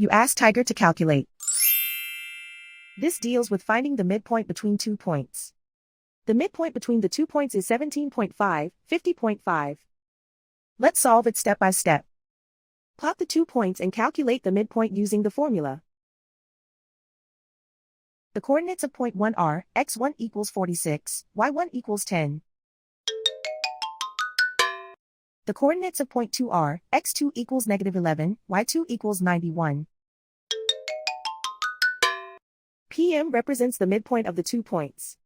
You ask Tiger to calculate. This deals with finding the midpoint between 2 points. The midpoint between the 2 points is 17.5, 50.5. Let's solve it step by step. Plot the 2 points and calculate the midpoint using the formula. The coordinates of point 1 are x1 equals 46, y1 equals 10. The coordinates of point 2 are x2 equals -11, y2 equals 91. PM represents the midpoint of the 2 points.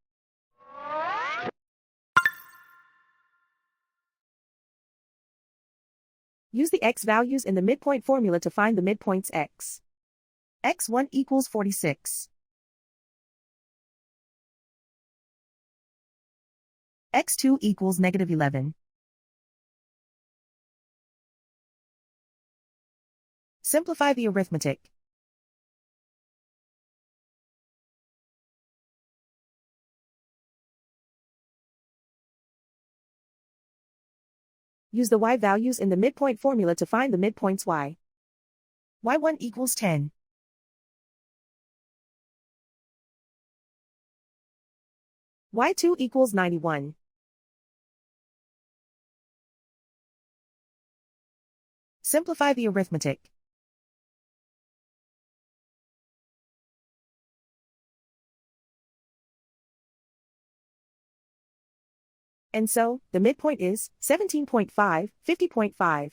Use the x values in the midpoint formula to find the midpoints x. x1 equals 46. x2 equals -11. Simplify the arithmetic. Use the y values in the midpoint formula to find the midpoints y. y1 equals 10. y2 equals 91. Simplify the arithmetic. And so, the midpoint is 17.5, 50.5.